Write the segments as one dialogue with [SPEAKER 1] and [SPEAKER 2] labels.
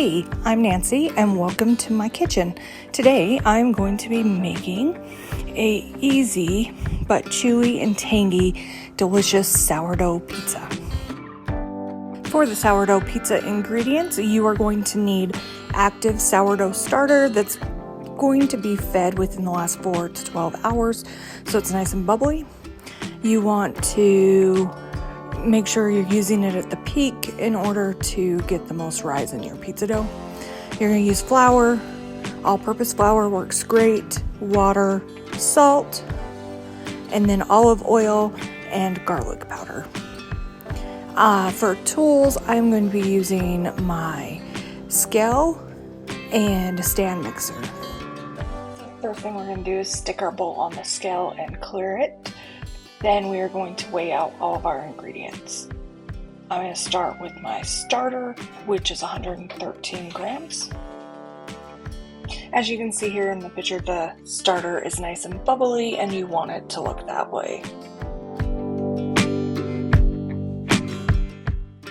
[SPEAKER 1] Hey, I'm Nancy and welcome to my kitchen. Today I'm going to be making a easy but chewy and tangy delicious sourdough pizza. For the sourdough pizza ingredients, you are going to need active sourdough starter that's going to be fed within the last 4 to 12 hours so it's nice and bubbly. You want to make sure you're using it at the peak in order to get the most rise in your pizza dough. You're going to use flour. All-purpose flour works great. Water, salt, and then olive oil and garlic powder. For tools, I'm going to be using my scale and a stand mixer. First thing we're going to do is stick our bowl on the scale and clear it. Then we are going to weigh out all of our ingredients. I'm going to start with my starter, which is 113 grams. As you can see here in the picture, the starter is nice and bubbly and you want it to look that way.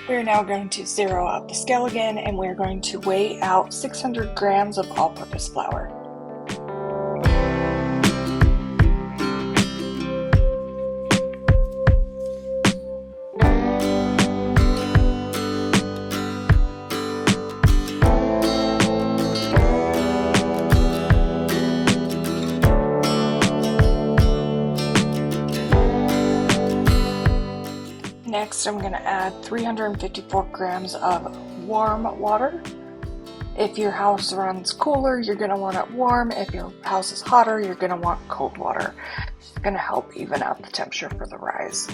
[SPEAKER 1] We're now going to zero out the scale again and we're going to weigh out 600 grams of all-purpose flour. Next, I'm going to add 354 grams of warm water. If your house runs cooler, you're going to want it warm. If your house is hotter, you're going to want cold water. It's going to help even out the temperature for the rise.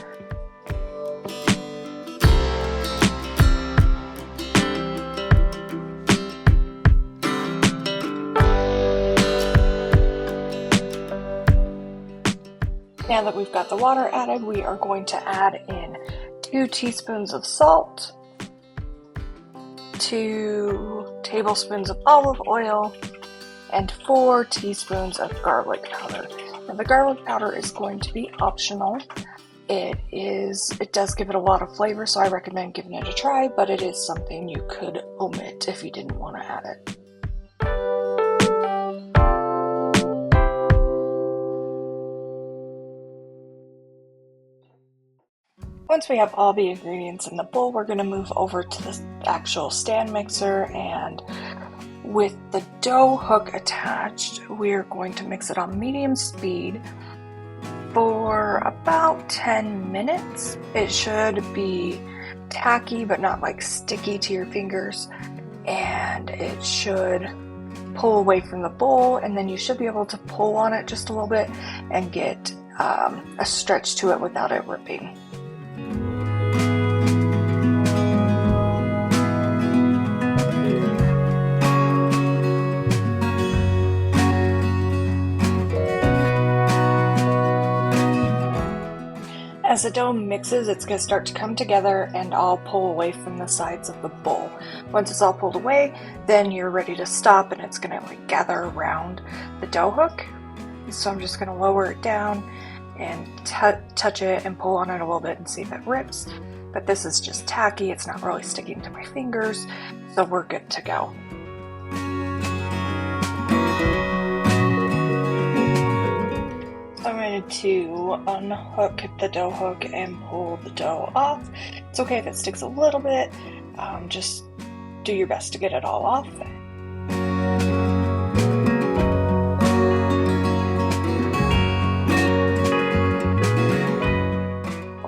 [SPEAKER 1] Now that we've got the water added, we are going to add in 2 teaspoons of salt, 2 tablespoons of olive oil, and 4 teaspoons of garlic powder. Now the garlic powder is going to be optional. It does give it a lot of flavor, so I recommend giving it a try, but it is something you could omit if you didn't want to add it. Once we have all the ingredients in the bowl, we're going to move over to the actual stand mixer, and with the dough hook attached, we're going to mix it on medium speed for about 10 minutes. It should be tacky but not like sticky to your fingers, and it should pull away from the bowl, and then you should be able to pull on it just a little bit and get a stretch to it without it ripping. As the dough mixes, it's going to start to come together and all pull away from the sides of the bowl. Once it's all pulled away, then you're ready to stop and it's going to like gather around the dough hook. So I'm just going to lower it down and touch it and pull on it a little bit and see if it rips. But this is just tacky, it's not really sticking to my fingers, so we're good to go. I'm going to unhook the dough hook and pull the dough off. It's okay if it sticks a little bit, just do your best to get it all off.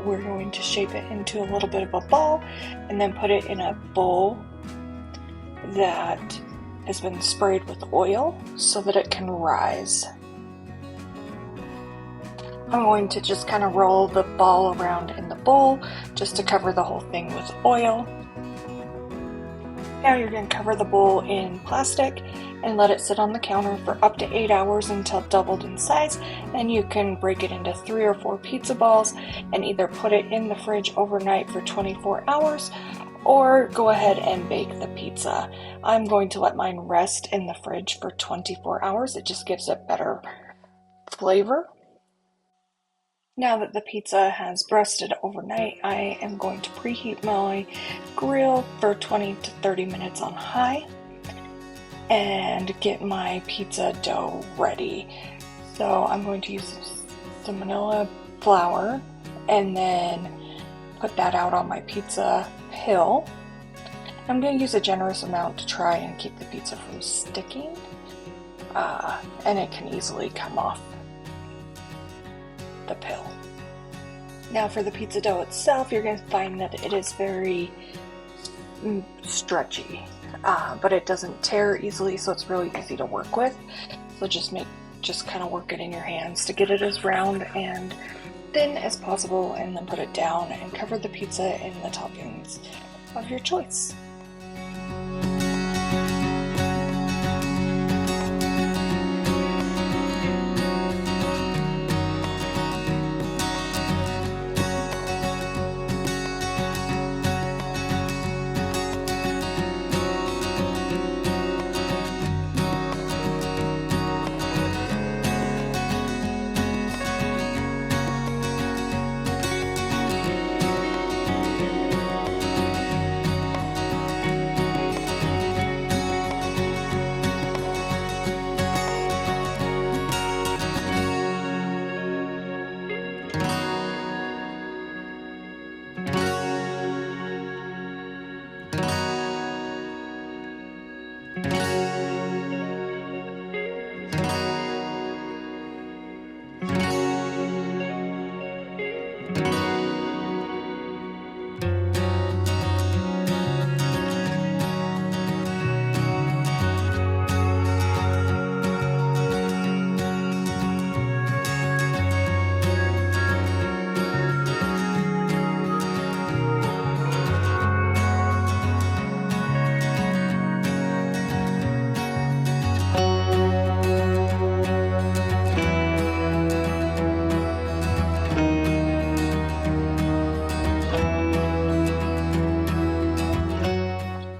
[SPEAKER 1] We're going to shape it into a little bit of a ball and then put it in a bowl that has been sprayed with oil so that it can rise. I'm going to just kind of roll the ball around in the bowl just to cover the whole thing with oil. Now you're going to cover the bowl in plastic and let it sit on the counter for up to 8 hours until doubled in size. Then you can break it into 3 or 4 pizza balls and either put it in the fridge overnight for 24 hours or go ahead and bake the pizza. I'm going to let mine rest in the fridge for 24 hours. It just gives it better flavor. Now that the pizza has rested overnight, I am going to preheat my grill for 20 to 30 minutes on high. and get my pizza dough ready. So I'm going to use some vanilla flour and then put that out on my pizza hill. I'm going to use a generous amount to try and keep the pizza from sticking, and it can easily come off the pill. Now for the pizza dough itself, you're going to find that it is very stretchy, but it doesn't tear easily, so it's really easy to work with. So just kind of work it in your hands to get it as round and thin as possible, and then put it down and cover the pizza in the toppings of your choice.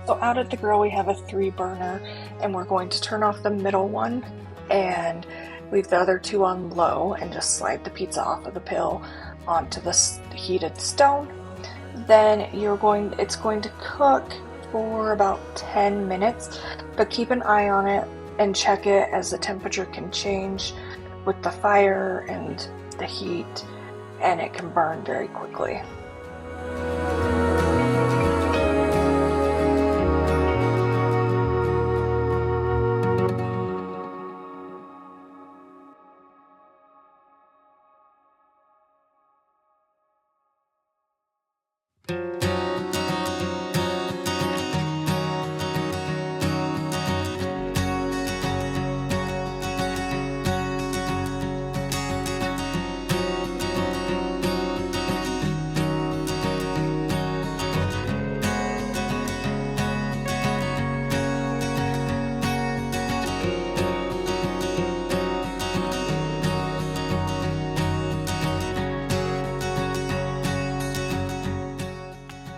[SPEAKER 1] So out at the grill we have a 3 burner, and we're going to turn off the middle one and leave the other 2 on low and just slide the pizza off of the pill onto the heated stone. Then it's going to cook for about 10 minutes, but keep an eye on it and check it, as the temperature can change with the fire and the heat, and it can burn very quickly.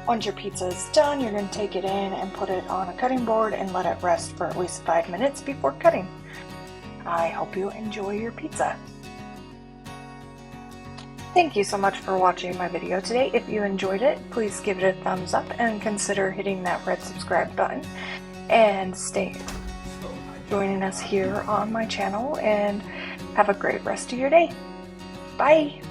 [SPEAKER 1] Once your pizza is done, you're going to take it in and put it on a cutting board and let it rest for at least 5 minutes before cutting. I hope you enjoy your pizza. Thank you so much for watching my video today. If you enjoyed it, please give it a thumbs up and consider hitting that red subscribe button, and stay joining us here on my channel, and have a great rest of your day. Bye!